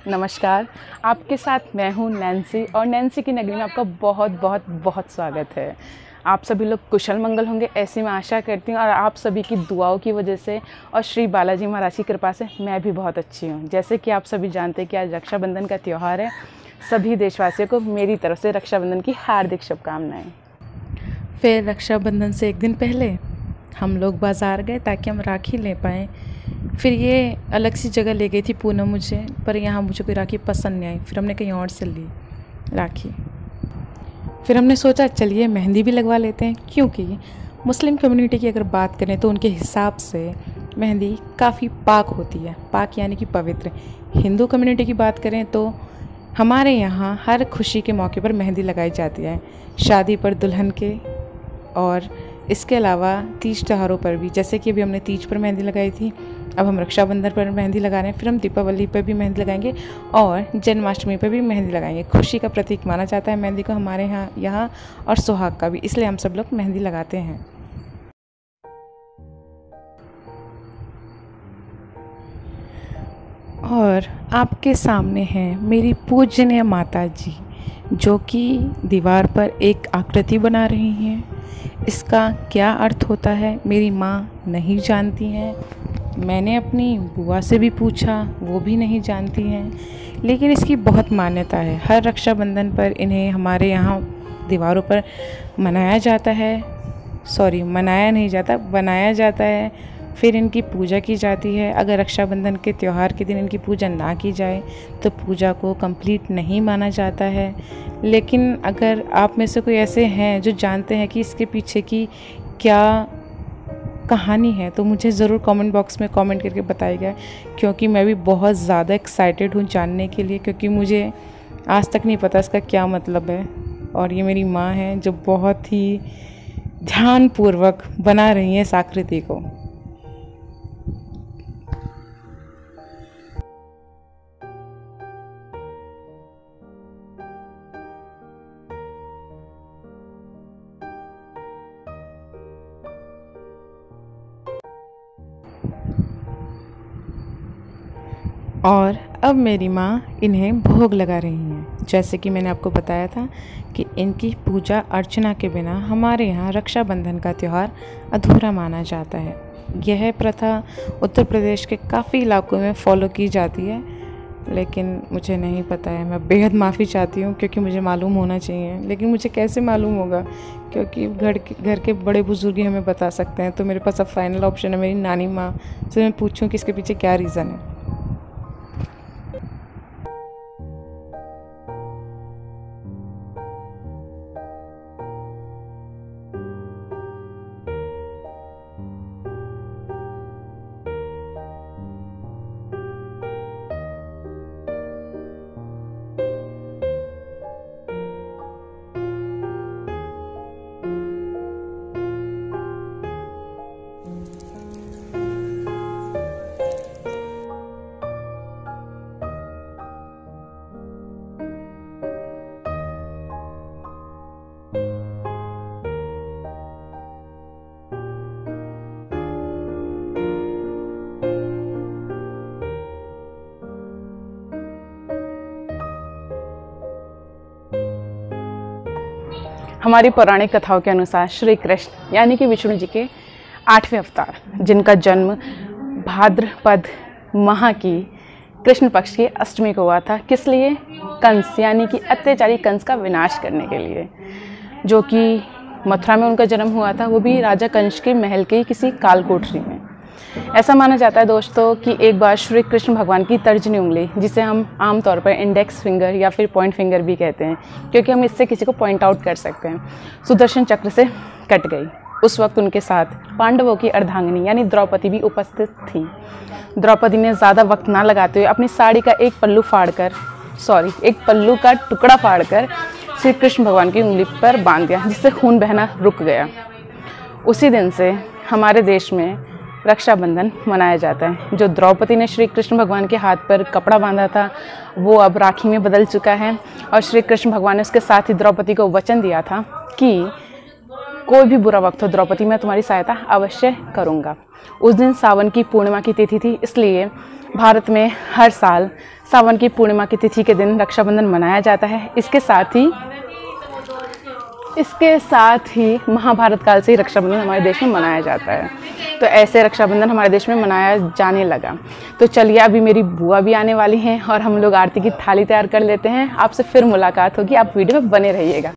नमस्कार, आपके साथ मैं हूँ नैन्सी और नैन्सी की नगरी में आपका बहुत बहुत बहुत स्वागत है। आप सभी लोग कुशल मंगल होंगे ऐसी मैं आशा करती हूँ और आप सभी की दुआओं की वजह से और श्री बालाजी महाराज की कृपा से मैं भी बहुत अच्छी हूँ। जैसे कि आप सभी जानते हैं कि आज रक्षाबंधन का त्यौहार है। सभी देशवासियों को मेरी तरफ से रक्षाबंधन की हार्दिक शुभकामनाएँ। फिर रक्षाबंधन से एक दिन पहले हम लोग बाज़ार गए ताकि हम राखी ले पाएँ। फिर ये अलग सी जगह ले गई थी पूनम मुझे, पर यहाँ मुझे कोई राखी पसंद नहीं आई। फिर हमने कहीं और से ली राखी। फिर हमने सोचा चलिए मेहंदी भी लगवा लेते हैं, क्योंकि मुस्लिम कम्युनिटी की अगर बात करें तो उनके हिसाब से मेहंदी काफ़ी पाक होती है। पाक यानी कि पवित्र। हिंदू कम्युनिटी की बात करें तो हमारे यहाँ हर खुशी के मौके पर मेहंदी लगाई जाती है, शादी पर दुल्हन के, और इसके अलावा तीज त्योहारों पर भी। जैसे कि अभी हमने तीज पर मेहंदी लगाई थी, अब हम रक्षाबंधन पर मेहंदी लगा रहे हैं। फिर हम दीपावली पर भी मेहंदी लगाएंगे और जन्माष्टमी पर भी मेहंदी लगाएंगे। खुशी का प्रतीक माना जाता है मेहंदी को हमारे यहाँ और सुहाग का भी, इसलिए हम सब लोग मेहंदी लगाते हैं। और आपके सामने हैं मेरी पूजनीय माता जी, जो कि दीवार पर एक आकृति बना रही हैं। इसका क्या अर्थ होता है मेरी माँ नहीं जानती हैं। मैंने अपनी बुआ से भी पूछा, वो भी नहीं जानती हैं। लेकिन इसकी बहुत मान्यता है। हर रक्षाबंधन पर इन्हें हमारे यहाँ दीवारों पर मनाया जाता है। बनाया जाता है। फिर इनकी पूजा की जाती है। अगर रक्षाबंधन के त्यौहार के दिन इनकी पूजा ना की जाए तो पूजा को कंप्लीट नहीं माना जाता है। लेकिन अगर आप में से कोई ऐसे हैं जो जानते हैं कि इसके पीछे की क्या कहानी है, तो मुझे ज़रूर कमेंट बॉक्स में कमेंट करके बताइएगा, क्योंकि मैं भी बहुत ज़्यादा एक्साइटेड हूँ जानने के लिए, क्योंकि मुझे आज तक नहीं पता इसका क्या मतलब है। और ये मेरी माँ है जो बहुत ही ध्यानपूर्वक बना रही है इस आकृति को। और अब मेरी माँ इन्हें भोग लगा रही हैं। जैसे कि मैंने आपको बताया था कि इनकी पूजा अर्चना के बिना हमारे यहाँ रक्षाबंधन का त्यौहार अधूरा माना जाता है। यह प्रथा उत्तर प्रदेश के काफ़ी इलाकों में फॉलो की जाती है, लेकिन मुझे नहीं पता है। मैं बेहद माफ़ी चाहती हूँ, क्योंकि मुझे मालूम होना चाहिए, लेकिन मुझे कैसे मालूम होगा, क्योंकि घर के बड़े बुजुर्ग ही हमें बता सकते हैं। तो मेरे पास अब फाइनल ऑप्शन है मेरी नानी माँ से मैं पूछूँ कि इसके पीछे क्या रीज़न है। हमारी पौराणिक कथाओं के अनुसार श्री कृष्ण यानी कि विष्णु जी के 8वें अवतार, जिनका जन्म भाद्रपद माह की कृष्ण पक्ष की अष्टमी को हुआ था। किस लिए? कंस यानी कि अत्याचारी कंस का विनाश करने के लिए, जो कि मथुरा में उनका जन्म हुआ था, वो भी राजा कंस के महल के किसी कालकोठरी में। ऐसा माना जाता है दोस्तों कि एक बार श्री कृष्ण भगवान की तर्जनी उंगली, जिसे हम आमतौर पर इंडेक्स फिंगर या फिर पॉइंट फिंगर भी कहते हैं, क्योंकि हम इससे किसी को पॉइंट आउट कर सकते हैं, सुदर्शन चक्र से कट गई। उस वक्त उनके साथ पांडवों की अर्धांगिनी यानी द्रौपदी भी उपस्थित थी। द्रौपदी ने ज़्यादा वक्त ना लगाते हुए अपनी साड़ी का एक पल्लू का टुकड़ा फाड़कर श्री कृष्ण भगवान की उंगली पर बांध दिया, जिससे खून बहना रुक गया। उसी दिन से हमारे देश में रक्षाबंधन मनाया जाता है। जो द्रौपदी ने श्री कृष्ण भगवान के हाथ पर कपड़ा बांधा था, वो अब राखी में बदल चुका है। और श्री कृष्ण भगवान ने उसके साथ ही द्रौपदी को वचन दिया था कि कोई भी बुरा वक्त हो द्रौपदी, मैं तुम्हारी सहायता अवश्य करूँगा। उस दिन सावन की पूर्णिमा की तिथि थी, इसलिए भारत में हर साल सावन की पूर्णिमा की तिथि के दिन रक्षाबंधन मनाया जाता है। इसके साथ ही महाभारत काल से ही रक्षाबंधन हमारे देश में मनाया जाता है। तो ऐसे रक्षाबंधन हमारे देश में मनाया जाने लगा। तो चलिए, अभी मेरी बुआ भी आने वाली हैं और हम लोग आरती की थाली तैयार कर लेते हैं। आपसे फिर मुलाकात होगी, आप वीडियो में बने रहिएगा।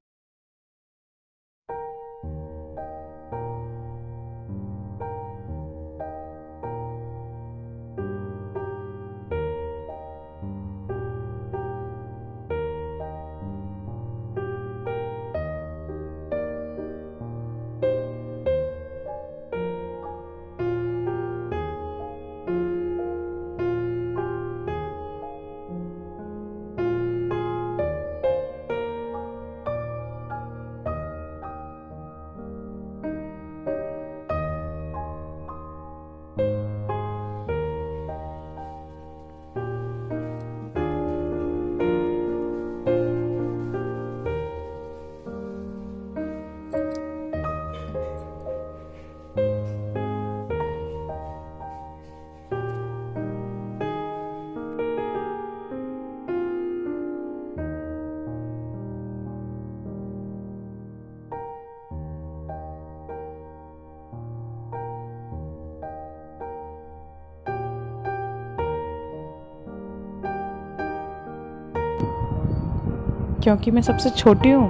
क्योंकि मैं सबसे छोटी हूँ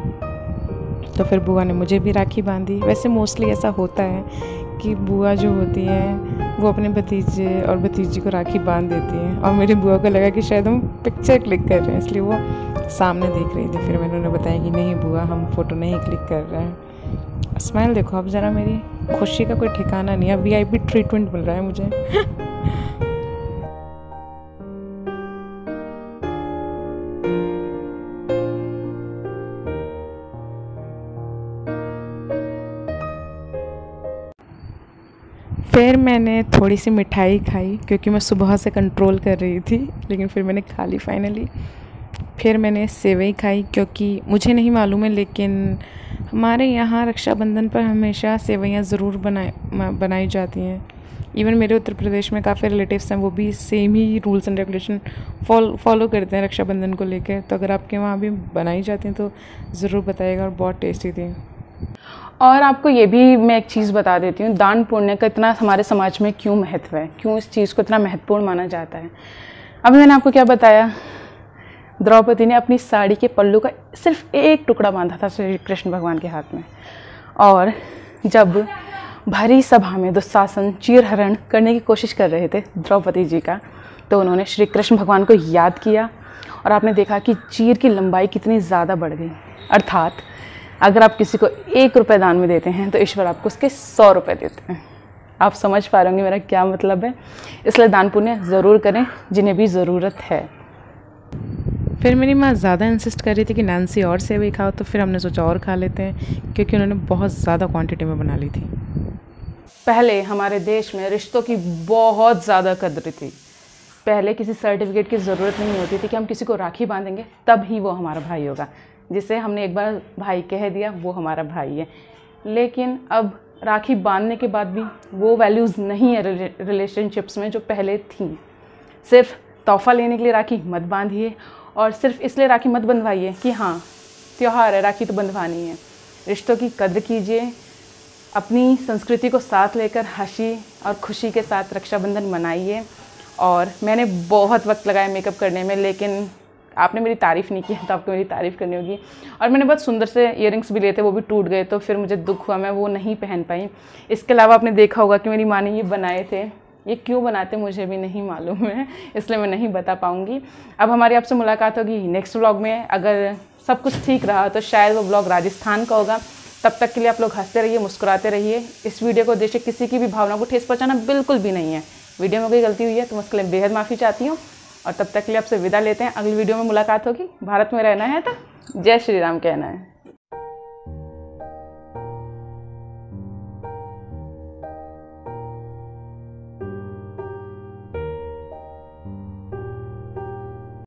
तो फिर बुआ ने मुझे भी राखी बांधी। वैसे मोस्टली ऐसा होता है कि बुआ जो होती है वो अपने भतीजे और भतीजी को राखी बांध देती है, और मेरी बुआ को लगा कि शायद हम पिक्चर क्लिक कर रहे हैं, इसलिए वो सामने देख रही थी। फिर मैंने उन्हें बताया कि नहीं बुआ, हम फ़ोटो नहीं क्लिक कर रहे हैं। स्माइल देखो अब ज़रा, मेरी खुशी का कोई ठिकाना नहीं है। अब VIP ट्रीटमेंट मिल रहा है मुझे। फिर मैंने थोड़ी सी मिठाई खाई क्योंकि मैं सुबह से कंट्रोल कर रही थी, लेकिन फिर मैंने खा ली फाइनली। फिर मैंने सेवई खाई क्योंकि मुझे नहीं मालूम है, लेकिन हमारे यहाँ रक्षाबंधन पर हमेशा सेवइयाँ ज़रूर बनाई जाती हैं। इवन मेरे उत्तर प्रदेश में काफ़ी रिलेटिव्स हैं, वो भी same he rules and regulation follow करते हैं रक्षाबंधन को लेकर। तो अगर आपके वहाँ भी बनाई जाती हैं तो ज़रूर बताइएगा, और बहुत टेस्टी थी। और आपको ये भी मैं एक चीज़ बता देती हूँ, दान पुण्य का इतना हमारे समाज में क्यों महत्व है, क्यों इस चीज़ को इतना महत्वपूर्ण माना जाता है। अभी मैंने आपको क्या बताया, द्रौपदी ने अपनी साड़ी के पल्लू का सिर्फ एक टुकड़ा बांधा था श्री कृष्ण भगवान के हाथ में, और जब भरी सभा में दुशासन चीरहरण करने की कोशिश कर रहे थे द्रौपदी जी का, तो उन्होंने श्री कृष्ण भगवान को याद किया, और आपने देखा कि चीर की लंबाई कितनी ज़्यादा बढ़ गई। अर्थात अगर आप किसी को 1 रुपये दान में देते हैं तो ईश्वर आपको उसके 100 रुपये देते हैं। आप समझ पा रहे होंगे मेरा क्या मतलब है। इसलिए दान पुण्य ज़रूर करें जिन्हें भी ज़रूरत है। फिर मेरी माँ ज़्यादा इंसिस्ट कर रही थी कि नैन्सी और सेवई खाओ, तो फिर हमने सोचा और खा लेते हैं, क्योंकि उन्होंने बहुत ज़्यादा क्वांटिटी में बना ली थी। पहले हमारे देश में रिश्तों की बहुत ज़्यादा कद्र थी। पहले किसी सर्टिफिकेट की ज़रूरत नहीं होती थी कि हम किसी को राखी बांधेंगे तब ही वो हमारा भाई होगा। जिसे हमने एक बार भाई कह दिया वो हमारा भाई है। लेकिन अब राखी बांधने के बाद भी वो वैल्यूज़ नहीं है रिलेशनशिप्स में जो पहले थी। सिर्फ तोहफा लेने के लिए राखी मत बांधिए, और सिर्फ इसलिए राखी मत बंधवाइए कि हाँ त्यौहार है, राखी तो बंधवानी है। रिश्तों की कद्र कीजिए, अपनी संस्कृति को साथ लेकर हंसी और खुशी के साथ रक्षाबंधन मनाइए। और मैंने बहुत वक्त लगाया मेकअप करने में, लेकिन आपने मेरी तारीफ़ नहीं की तो आपको मेरी तारीफ़ करनी होगी। और मैंने बहुत सुंदर से इयररिंग्स भी लिए थे, वो भी टूट गए, तो फिर मुझे दुख हुआ, मैं वो नहीं पहन पाई। इसके अलावा आपने देखा होगा कि मेरी माँ ने ये बनाए थे, ये क्यों बनाते मुझे भी नहीं मालूम है, इसलिए मैं नहीं बता पाऊँगी। अब हमारी आपसे मुलाकात होगी नेक्स्ट व्लॉग में। अगर सब कुछ ठीक रहा तो शायद वो व्लॉग राजस्थान का होगा। तब तक के लिए आप लोग हंसते रहिए, मुस्कुराते रहिए। इस वीडियो को देख किसी की भी भावना को ठेस पहुँचाना बिल्कुल भी नहीं है। वीडियो में कोई गलती हुई है तो मैं उसके लिए बेहद माफ़ी चाहती हूँ, और तब तक के लिए आपसे विदा लेते हैं। अगली वीडियो में मुलाकात होगी। भारत में रहना है तो जय श्री राम कहना है।